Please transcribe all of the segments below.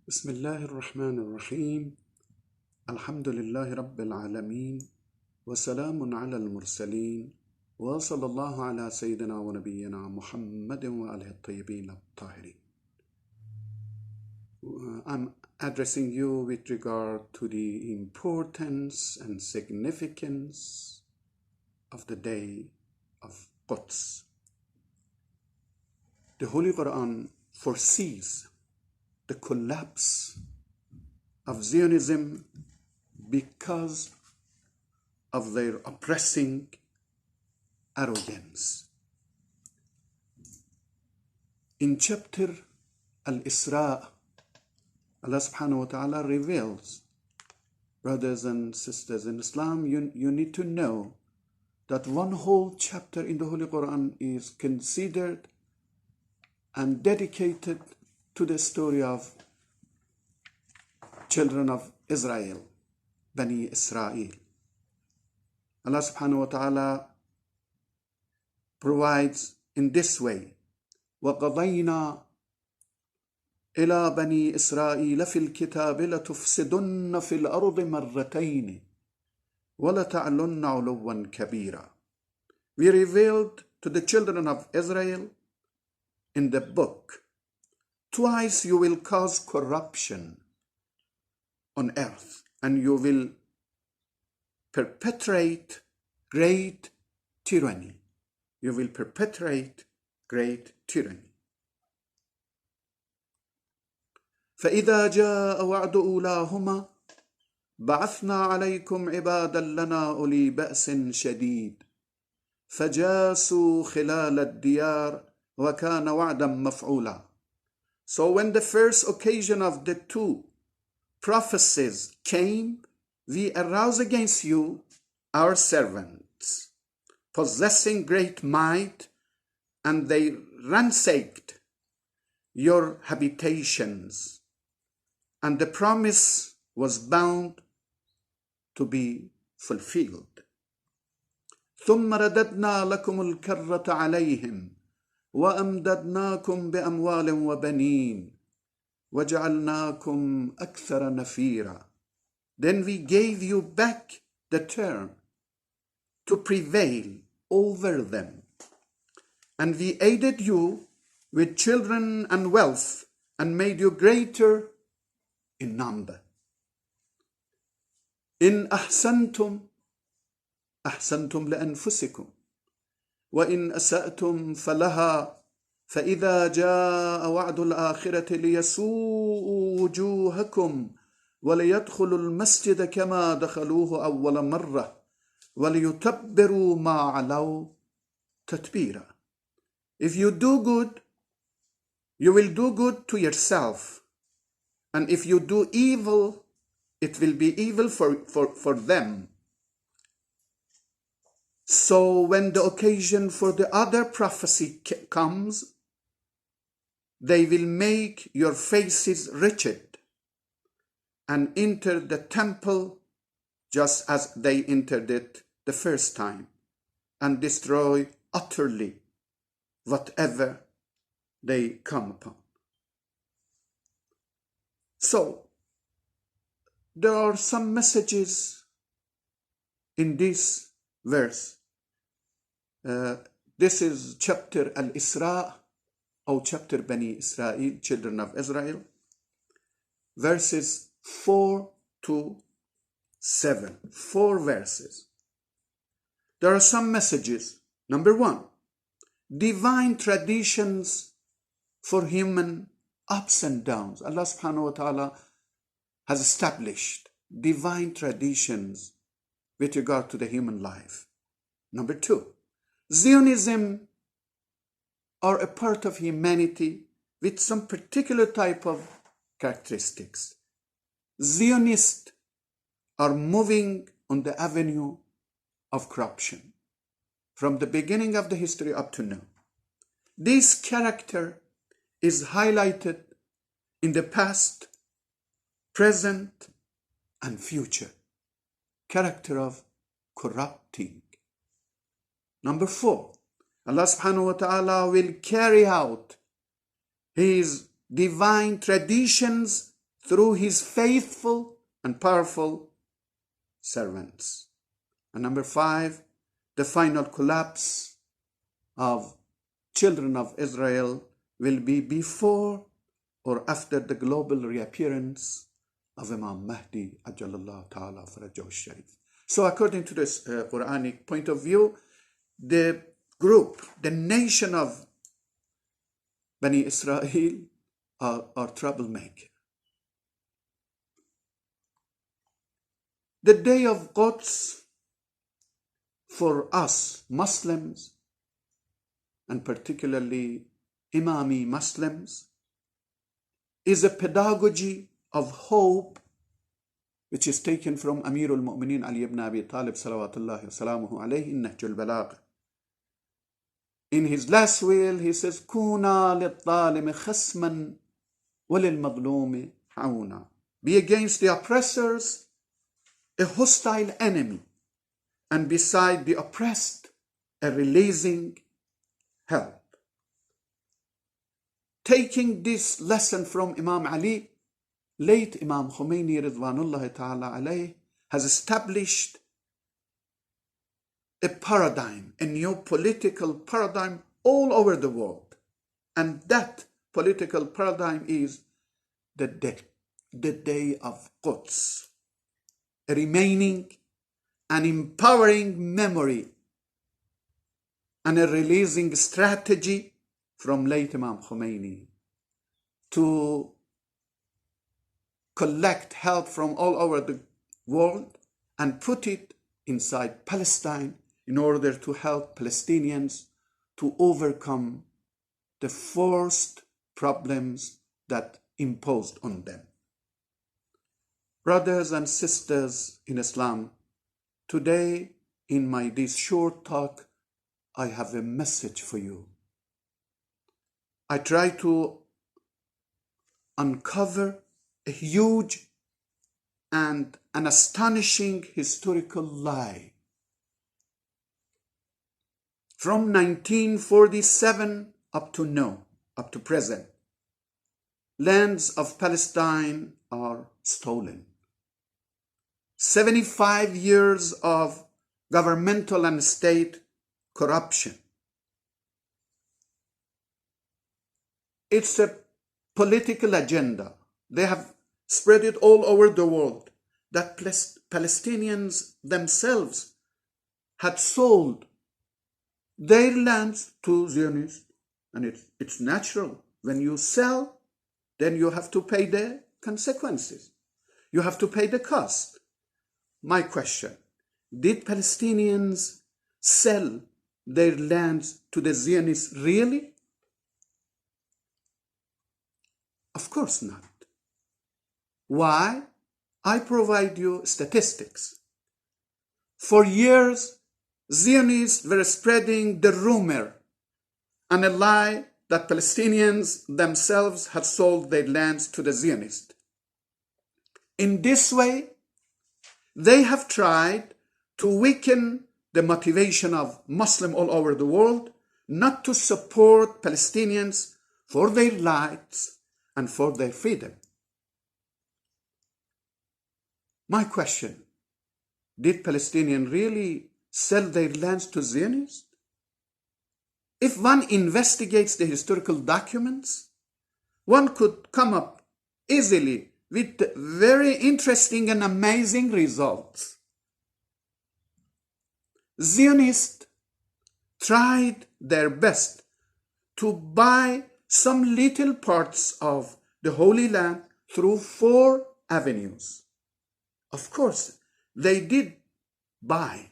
بسم الله الرحمن الرحيم الحمد لله رب العالمين وسلام على المرسلين وصلى الله على سيدنا ونبينا محمد وآله الطيبين الطاهرين. I'm addressing you with regard to the importance and significance of the day of Quds. The Holy Quran foresees the collapse of Zionism because of their oppressing arrogance. In chapter Al-Isra, Allah subhanahu wa ta'ala reveals, brothers and sisters in Islam, you need to know that one whole chapter in the Holy Quran is considered and dedicated to the story of children of Israel, Bani Israel. Allah subhanahu wa ta'ala provides in this way, وَقَضَيْنَا إِلَى بَنِي إِسْرَائِيلَ فِي الْكِتَابِ لَتُفْسِدُنَّ فِي الْأَرْضِ مَرَّتَيْنِ وَلَتَعْلُنَّ عُلُوًّا كَبِيرًا. We revealed to the children of Israel in the book, twice you will cause corruption on earth, and you will perpetrate great tyranny. You will perpetrate great tyranny. فإذا جاء وعد أولاهما بعثنا عليكم عبادا لنا أولي بأس شديد فجاسوا خلال الديار وكان وعدا مفعولا. So when the first occasion of the two prophecies came, we aroused against you our servants, possessing great might, and they ransacked your habitations, and the promise was bound to be fulfilled. ثم رددنا لكم الكرة عليهم وأمددناكم بأموال وبنين وجعلناكم أكثر نفيرا. Then we gave you back the turn to prevail over them, and we aided you with children and wealth and made you greater in number. إن أحسنتم أحسنتم لأنفسكم وإن أسأتم فلها فإذا جاء وعد الآخرة ليسوءوا وجوهكم وليدخلوا المسجد كما دخلوه أول مرة وليتبروا ما علوا تتبيرا. If you do good, you will do good to yourself, and if you do evil, it will be evil for them. So when the occasion for the other prophecy comes, they will make your faces wretched and enter the temple just as they entered it the first time, and destroy utterly whatever they come upon. So there are some messages in this verse. This is chapter Al-Isra, or chapter Bani Israel, children of Israel, verses 4 to 7. 4 verses. There are some messages. Number 1, divine traditions for human ups and downs. Allah subhanahu wa ta'ala has established divine traditions with regard to the human life. Number 2, Zionism are a part of humanity with some particular type of characteristics. Zionists are moving on the avenue of corruption from the beginning of the history up to now. This character is highlighted in the past, present, and future. Character of corrupting. Number 4, Allah subhanahu wa ta'ala will carry out His divine traditions through his faithful and powerful servants. And number 5, the final collapse of children of Israel will be before or after the global reappearance of Imam Mahdi Ajalallah Ta'ala Farajahu Sharif. So according to this Quranic point of view, the group, the nation of Bani Israel are troublemaker. The day of Quds for us Muslims, and particularly Imami Muslims, is a pedagogy of hope which is taken from Amir al-Mu'mineen Ali ibn Abi Talib salawatullahi wasalamuhu alayhi in Nahjul Balagh. In his last will, he says, Kuna lit-talimi khasman walil-madlumi hauna. Be against the oppressors a hostile enemy, and beside the oppressed a releasing help. Taking this lesson from Imam Ali, late Imam Khomeini Ridwanullahi Ta'ala alayh has established a paradigm, a new political paradigm all over the world. And that political paradigm is the day of Quds, a remaining and empowering memory and a releasing strategy from late Imam Khomeini to collect help from all over the world and put it inside Palestine in order to help Palestinians to overcome the forced problems that imposed on them. Brothers and sisters in Islam, today in this short talk, I have a message for you. I try to uncover a huge and an astonishing historical lie. From 1947 up to now, up to present, lands of Palestine are stolen. 75 years of governmental and state corruption. It's a political agenda. They have spread it all over the world that Palestinians themselves had sold their lands to Zionists. And it's natural. When you sell, then you have to pay the consequences. You have to pay the cost. My question, did Palestinians sell their lands to the Zionists really? Of course not. Why? I provide you statistics. For years, Zionists were spreading the rumor and a lie that Palestinians themselves had sold their lands to the Zionists. In this way, they have tried to weaken the motivation of Muslims all over the world not to support Palestinians for their rights and for their freedom. My question, did Palestinians really sell their lands to Zionists? If one investigates the historical documents, one could come up easily with very interesting and amazing results. Zionists tried their best to buy some little parts of the Holy Land through 4 avenues. Of course, they did buy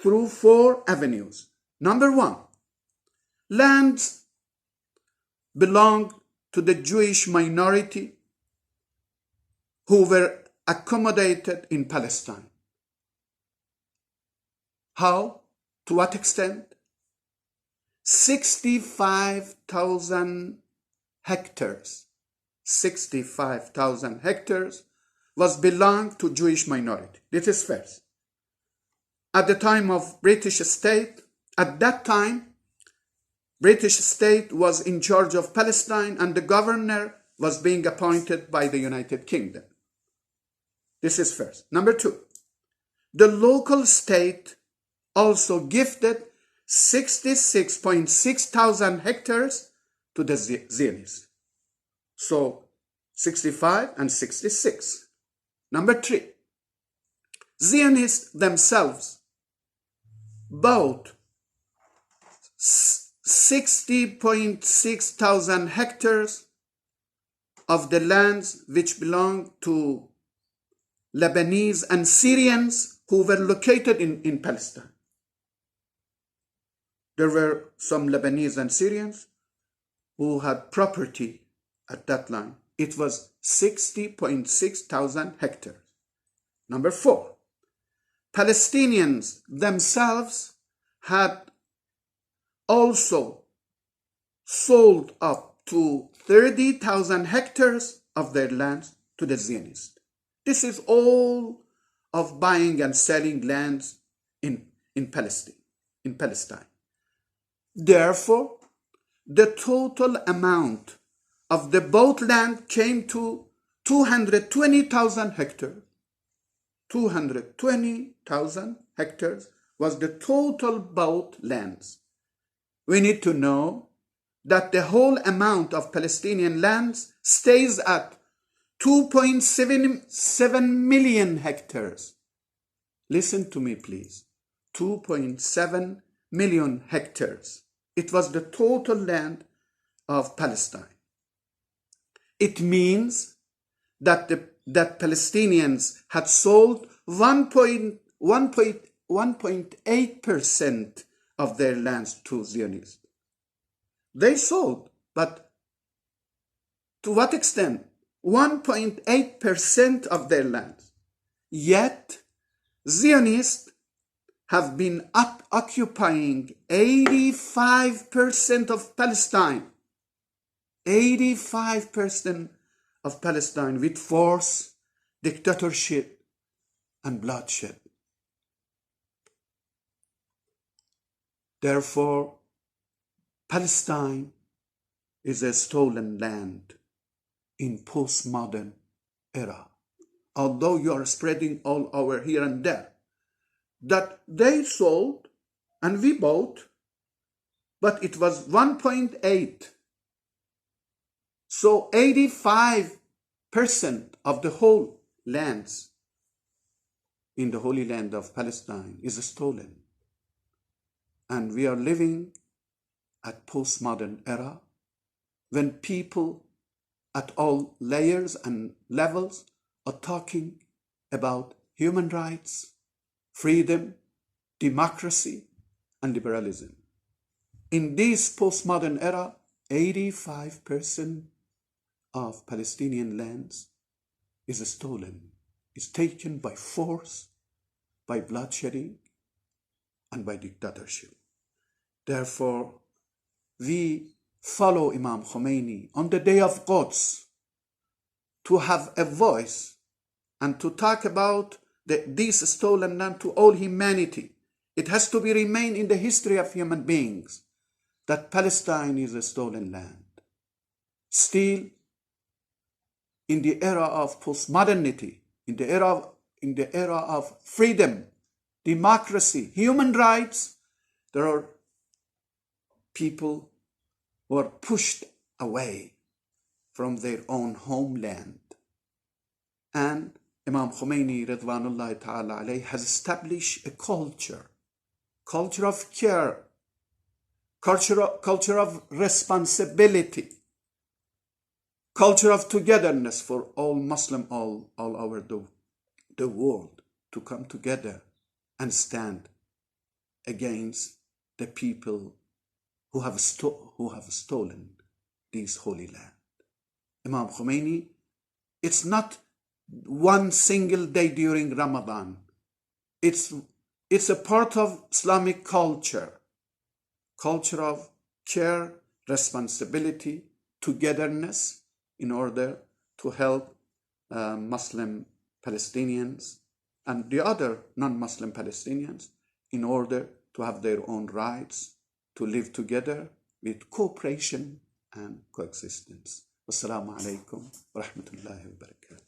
through 4 avenues. Number 1, lands belonged to the Jewish minority who were accommodated in Palestine. How? To what extent? 65,000 hectares. 65,000 hectares was belonged to Jewish minority. This is first. At the time of British state, at that time, British state was in charge of Palestine and the governor was being appointed by the United Kingdom. This is first. Number two, the local state also gifted 66.6 thousand hectares to the Zionists. So 65 and 66. Number three, Zionists themselves bought 60.6 thousand hectares of the lands which belonged to Lebanese and Syrians who were located in Palestine. There were some Lebanese and Syrians who had property at that line. It was 60.6 thousand hectares. Number four, Palestinians themselves had also sold up to 30,000 hectares of their lands to the Zionists. This is all of buying and selling lands in Palestine. Therefore, the total amount of the bought land came to 220,000 hectares. 220,000 hectares was the total bought lands. We need to know that the whole amount of Palestinian lands stays at 2.77 million hectares. Listen to me, please. 2.7 million hectares. It was the total land of Palestine. It means that Palestinians had sold 1.8% of their lands to Zionists. They sold, but to what extent? 1.8% of their lands. Yet, Zionists have been occupying 85% of Palestine. 85% of Palestine with force, dictatorship, and bloodshed. Therefore, Palestine is a stolen land in postmodern era. Although you are spreading all over here and there, that they sold and we bought, but it was 1.8. So 85% of the whole lands in the Holy Land of Palestine is stolen. And we are living at postmodern era when people at all layers and levels are talking about human rights, freedom, democracy, and liberalism. In this postmodern era, 85% of Palestinian lands is stolen, is taken by force, by bloodshedding, and by dictatorship. Therefore, we follow Imam Khomeini on the day of Quds to have a voice and to talk about this stolen land to all humanity. It has to be remain in the history of human beings that Palestine is a stolen land. Still, in the era of postmodernity, in the era of freedom, democracy, human rights, there are people who are pushed away from their own homeland. And Imam Khomeini, Ridwanullahi ta'ala alayhi, has established a culture of care, culture of responsibility, culture of togetherness for all Muslim all over the world to come together and stand against the people who have stolen this holy land. Imam Khomeini, it's not one single day during Ramadan. It's a part of Islamic culture of care, responsibility, togetherness in order to help Muslim Palestinians and the other non-Muslim Palestinians in order to have their own rights, to live together with cooperation and coexistence. Wassalamu alaikum wa rahmatullahi wa barakatuh.